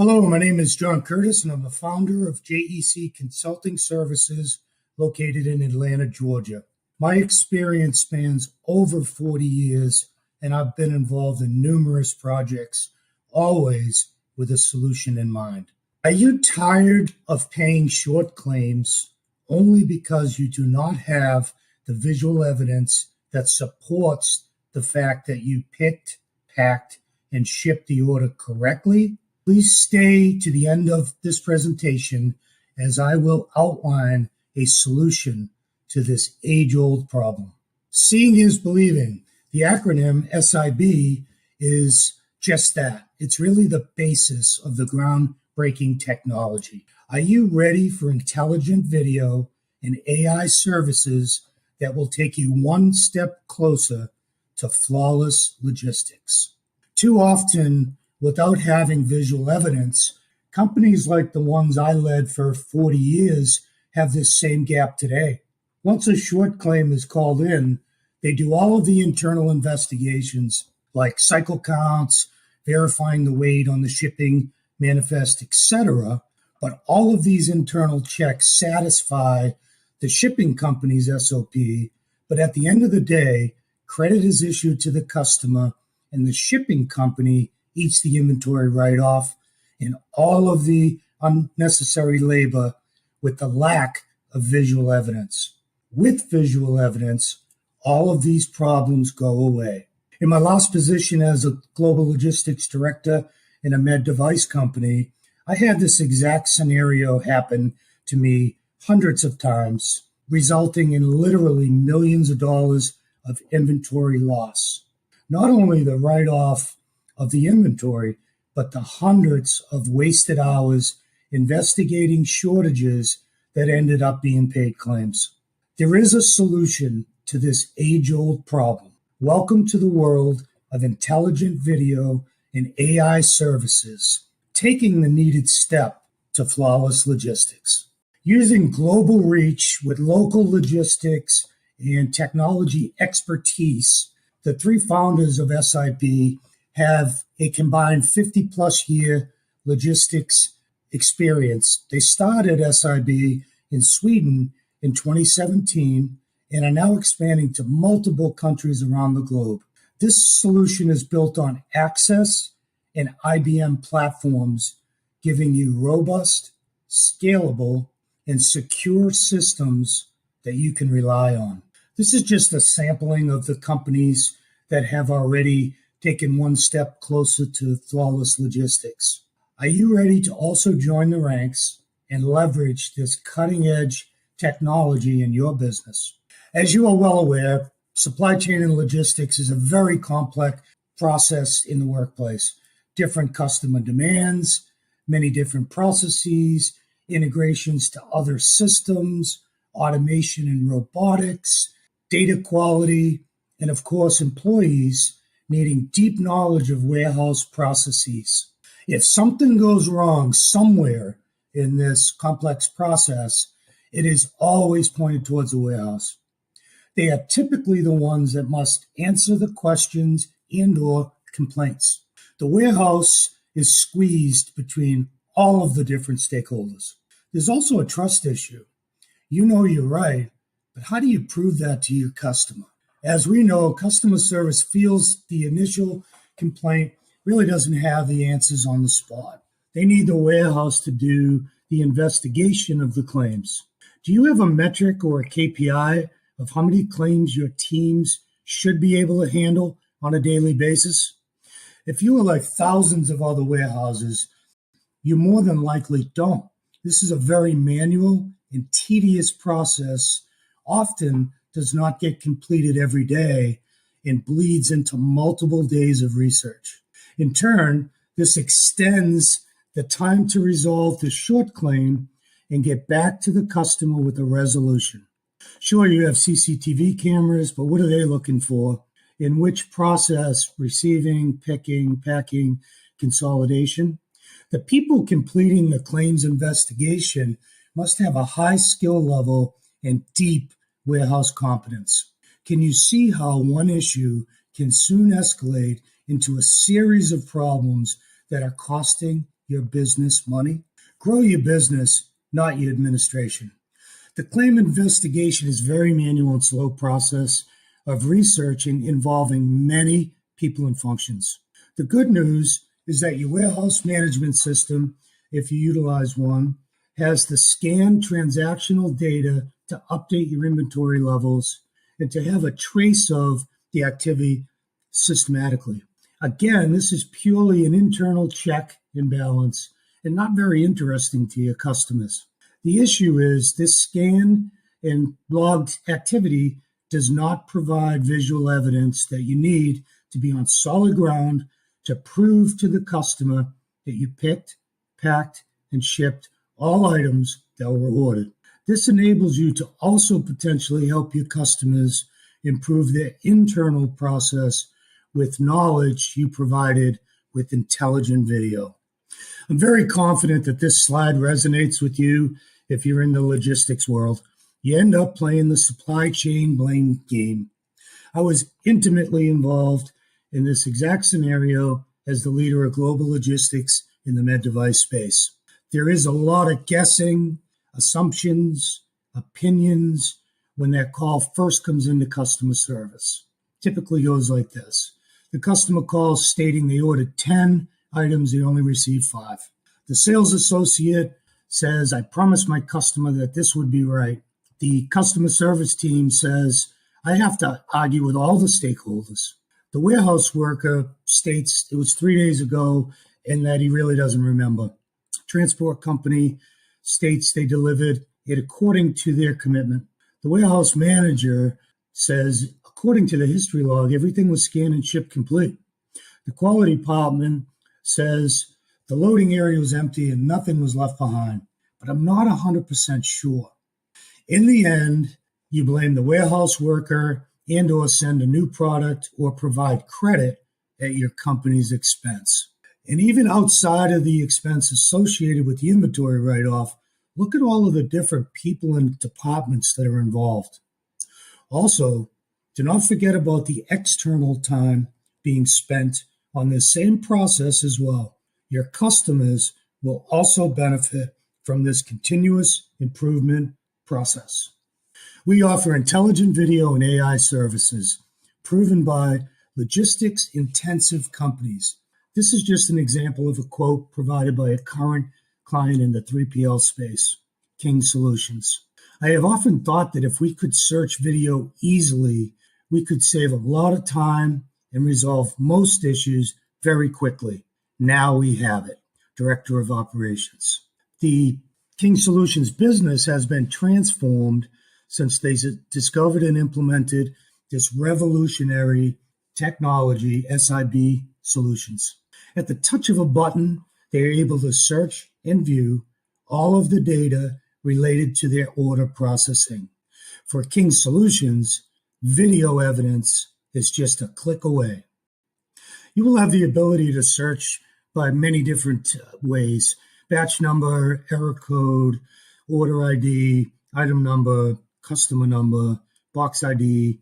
Hello, my name is John Curtis, and I'm the founder of JEC Consulting Services located in Atlanta, Georgia. My experience spans over 40 years, and I've been involved in numerous projects, always with a solution in mind. Are you tired of paying short claims only because you do not have the visual evidence that supports the fact that you picked, packed, and shipped the order correctly? Please stay to the end of this presentation as I will outline a solution to this age-old problem. Seeing is believing. The acronym SIB is just that. It's really the basis of the groundbreaking technology. Are you ready for intelligent video and AI services that will take you one step closer to flawless logistics? Too often, without having visual evidence, companies like the ones I led for 40 years have this same gap today. Once a short claim is called in, they do all of the internal investigations like cycle counts, verifying the weight on the shipping manifest, etc. But all of these internal checks satisfy the shipping company's SOP. But at the end of the day, credit is issued to the customer and the shipping company eats the inventory write-off and all of the unnecessary labor with the lack of visual evidence. With visual evidence, all of these problems go away. In my last position as a global logistics director in a med device company, I had this exact scenario happen to me hundreds of times, resulting in literally millions of dollars of inventory loss. Not only the write-off of the inventory, but the hundreds of wasted hours investigating shortages that ended up being paid claims. There is a solution to this age-old problem. Welcome to the world of intelligent video and AI services, taking the needed step to flawless logistics. Using global reach with local logistics and technology expertise, the three founders of SIB have a combined 50-plus year logistics experience. They started SIB in Sweden in 2017 and are now expanding to multiple countries around the globe. This solution is built on Access and IBM platforms, giving you robust, scalable, and secure systems that you can rely on. This is just a sampling of the companies that have already taken one step closer to flawless logistics. Are you ready to also join the ranks and leverage this cutting-edge technology in your business? As you are well aware, supply chain and logistics is a very complex process in the workplace. Different customer demands, many different processes, integrations to other systems, automation and robotics, data quality, and of course, employees needing deep knowledge of warehouse processes. If something goes wrong somewhere in this complex process, it is always pointed towards the warehouse. They are typically the ones that must answer the questions and/or complaints. The warehouse is squeezed between all of the different stakeholders. There's also a trust issue. You know you're right, but how do you prove that to your customer? As we know, customer service feels the initial complaint really doesn't have the answers on the spot. They need the warehouse to do the investigation of the claims. Do you have a metric or a KPI of how many claims your teams should be able to handle on a daily basis? If you are like thousands of other warehouses, you more than likely don't. This is a very manual and tedious process, often does not get completed every day and bleeds into multiple days of research. In turn, this extends the time to resolve the short claim and get back to the customer with a resolution. Sure, you have CCTV cameras, but what are they looking for? In which process? Receiving, picking, packing, consolidation? The people completing the claims investigation must have a high skill level and deep warehouse competence. Can you see how one issue can soon escalate into a series of problems that are costing your business money. Grow your business, not your administration. The claim investigation is a very manual and slow process of researching involving many people and functions. The good news is that your warehouse management system, if you utilize one, has the scanned transactional data to update your inventory levels and to have a trace of the activity systematically. Again, this is purely an internal check and balance and not very interesting to your customers. The issue is this scanned and logged activity does not provide visual evidence that you need to be on solid ground to prove to the customer that you picked, packed, and shipped all items that were ordered. This enables you to also potentially help your customers improve their internal process with knowledge you provided with intelligent video. I'm very confident that this slide resonates with you if you're in the logistics world. You end up playing the supply chain blame game. I was intimately involved in this exact scenario as the leader of global logistics in the med device space. There is a lot of guessing, assumptions, opinions when that call first comes into customer service. Typically goes like this. The customer calls stating they ordered 10 items, they only received 5. The sales associate says, I promised my customer that this would be right. The customer service team says, I have to argue with all the stakeholders. The warehouse worker states it was 3 days ago and that he really doesn't remember. Transport company states they delivered it according to their commitment. The warehouse manager says, according to the history log, everything was scanned and shipped complete. The quality department says the loading area was empty and nothing was left behind, but I'm not 100% sure. In the end, you blame the warehouse worker and or send a new product or provide credit at your company's expense. And even outside of the expense associated with the inventory write-off, look at all of the different people and departments that are involved. Also, do not forget about the external time being spent on this same process as well. Your customers will also benefit from this continuous improvement process. We offer intelligent video and AI services proven by logistics-intensive companies. This is just an example of a quote provided by a current client in the 3PL space, King Solutions. I have often thought that if we could search video easily, we could save a lot of time and resolve most issues very quickly. Now we have it. Director of Operations. The King Solutions business has been transformed since they discovered and implemented this revolutionary technology, SIB solutions. At the touch of a button, they are able to search and view all of the data related to their order processing. For King Solutions, video evidence is just a click away. You will have the ability to search by many different ways: batch number, error code, order ID, item number, customer number, box ID,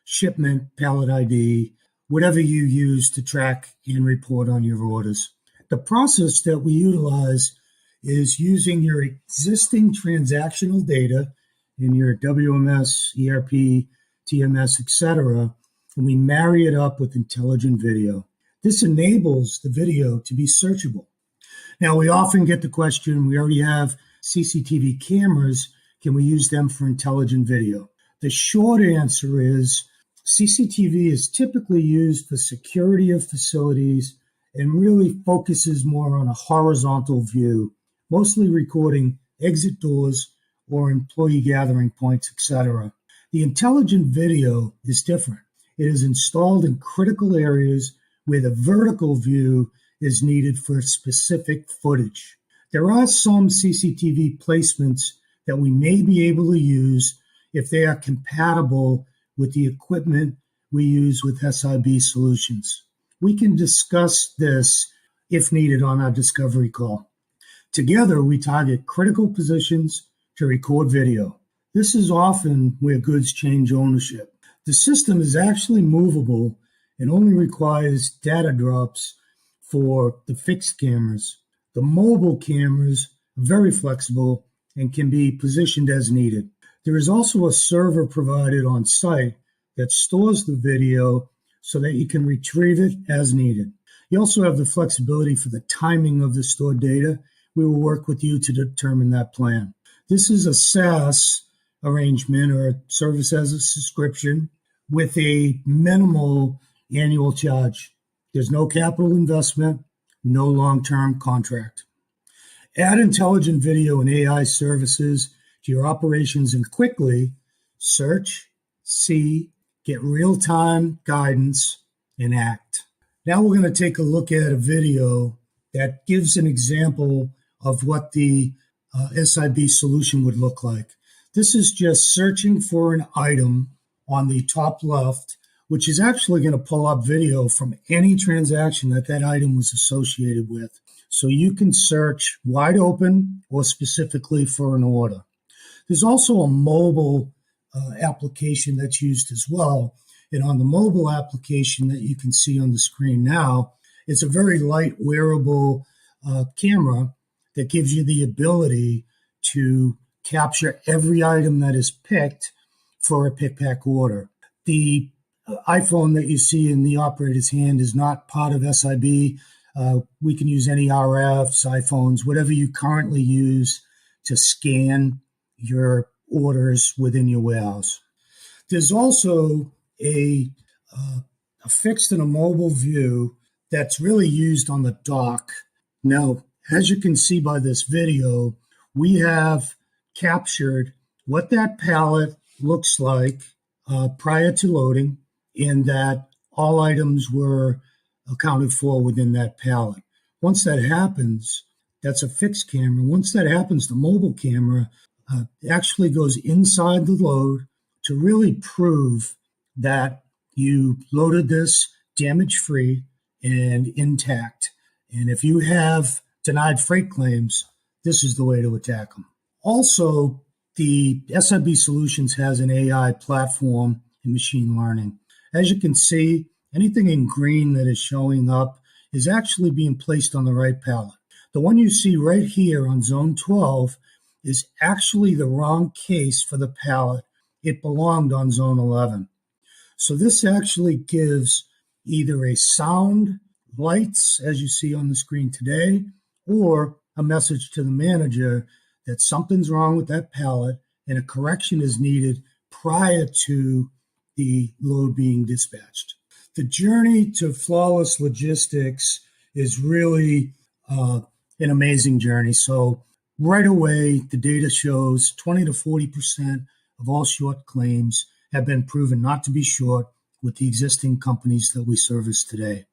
shipment, pallet ID, whatever you use to track and report on your orders. The process that we utilize is using your existing transactional data in your WMS, ERP, TMS, etc., and we marry it up with intelligent video. This enables the video to be searchable. Now, we often get the question, we already have CCTV cameras, can we use them for intelligent video? The short answer is CCTV is typically used for security of facilities and really focuses more on a horizontal view, mostly recording exit doors or employee gathering points, etc. The intelligent video is different. It is installed in critical areas where the vertical view is needed for specific footage. There are some CCTV placements that we may be able to use if they are compatible with the equipment we use with SIB solutions. We can discuss this if needed on our discovery call. Together, we target critical positions to record video. This is often where goods change ownership. The system is actually movable and only requires data drops for the fixed cameras. The mobile cameras are very flexible and can be positioned as needed. There is also a server provided on site that stores the video so that you can retrieve it as needed. You also have the flexibility for the timing of the stored data. We will work with you to determine that plan. This is a SaaS arrangement, or service as a subscription, with a minimal annual charge. There's no capital investment, no long-term contract. Add intelligent video and AI services to your operations and quickly search, see, get real-time guidance, and act. Now we're going to take a look at a video that gives an example of what the SIB solution would look like. This is just searching for an item on the top left, which is actually going to pull up video from any transaction that item was associated with. So you can search wide open or specifically for an order. There's also a mobile application that's used as well. And on the mobile application that you can see on the screen now, it's a very light wearable camera that gives you the ability to capture every item that is picked for a pick-pack order. The iPhone that you see in the operator's hand is not part of SIB. We can use any RFs, iPhones, whatever you currently use to scan your orders within your warehouse. There's also a fixed and a mobile view that's really used on the dock. Now, as you can see by this video, we have captured what that pallet looks like prior to loading, and that all items were accounted for within that pallet. Once that happens, that's a fixed camera. Once that happens, the mobile camera actually goes inside the load to really prove that you loaded this damage-free and intact. And if you have denied freight claims, this is the way to attack them. Also, the SIB Solutions has an AI platform in machine learning. As you can see, anything in green that is showing up is actually being placed on the right pallet. The one you see right here on zone 12 is actually the wrong case for the pallet. It belonged on zone 11. So this actually gives either a sound, lights, as you see on the screen today, or a message to the manager that something's wrong with that pallet and a correction is needed prior to the load being dispatched. The journey to flawless logistics is really an amazing journey. So right away, the data shows 20 to 40% of all short claims have been proven not to be short with the existing companies that we service today.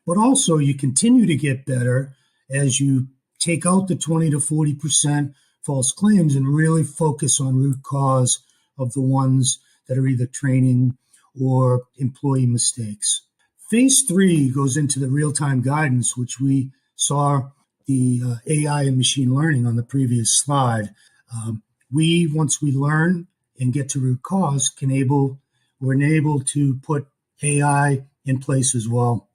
But also, you continue to get better as you take out the 20 to 40% false claims and really focus on root cause of the ones that are either training or employee mistakes. Phase 3 goes into the real-time guidance, which we saw the AI and machine learning on the previous slide. Once we learn and get to root cause, we're enabled to put AI in place as well.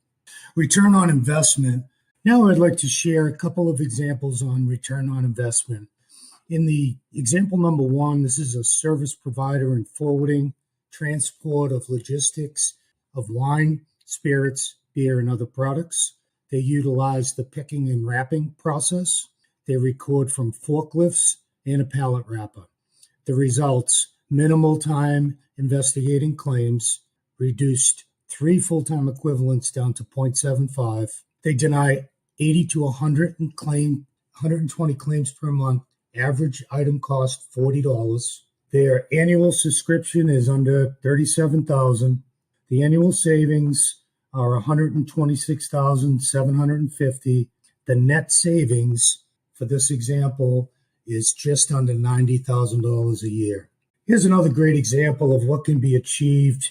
Return on investment. Now I'd like to share a couple of examples on return on investment. In the example number 1, this is a service provider in forwarding, transport of logistics of wine, spirits, beer, and other products. They utilize the picking and wrapping process. They record from forklifts and a pallet wrapper. The results: minimal time investigating claims, reduced 3 full-time equivalents down to 0.75. They deny 80 to 120 claims per month. Average item cost $40. Their annual subscription is under $37,000. The annual savings are $126,750. The net savings for this example is just under $90,000 a year. Here's another great example of what can be achieved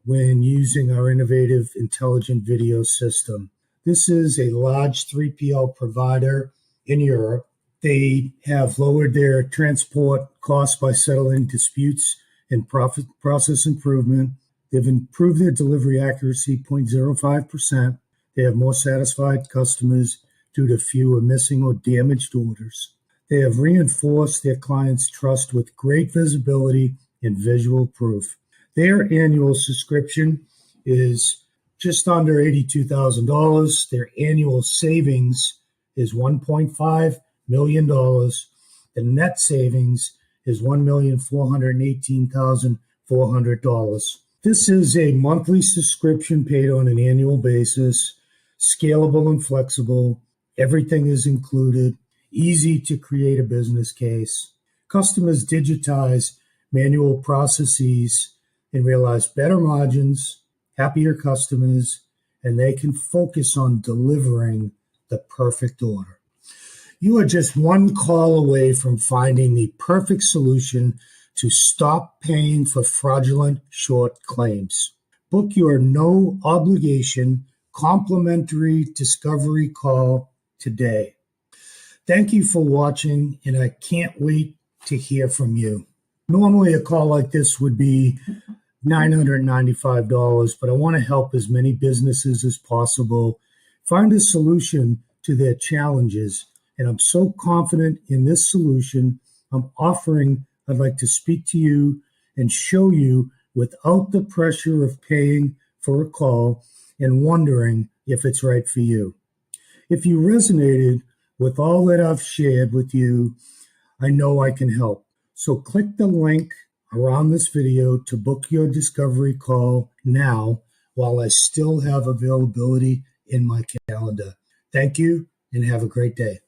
when using our innovative intelligent video system. This is a large 3PL provider in Europe. They have lowered their transport costs by settling disputes and process improvement. They've improved their delivery accuracy 0.05%. They have more satisfied customers, due to fewer missing or damaged orders. They have reinforced their clients' trust with great visibility and visual proof. Their annual subscription is just under $82,000. Their annual savings is $1.5 million. The net savings is $1,418,400. This is a monthly subscription paid on an annual basis, scalable and flexible. Everything is included, easy to create a business case. Customers digitize manual processes and realize better margins, happier customers, and they can focus on delivering the perfect order. You are just one call away from finding the perfect solution to stop paying for fraudulent short claims. Book your no obligation complimentary discovery call today. Thank you for watching, and I can't wait to hear from you. Normally a call like this would be $995, but I want to help as many businesses as possible find a solution to their challenges. And I'm so confident in this solution I'm offering. I'd like to speak to you and show you without the pressure of paying for a call and wondering if it's right for you. If you resonated with all that I've shared with you, I know I can help. So click the link around this video to book your discovery call now while I still have availability in my calendar. Thank you and have a great day.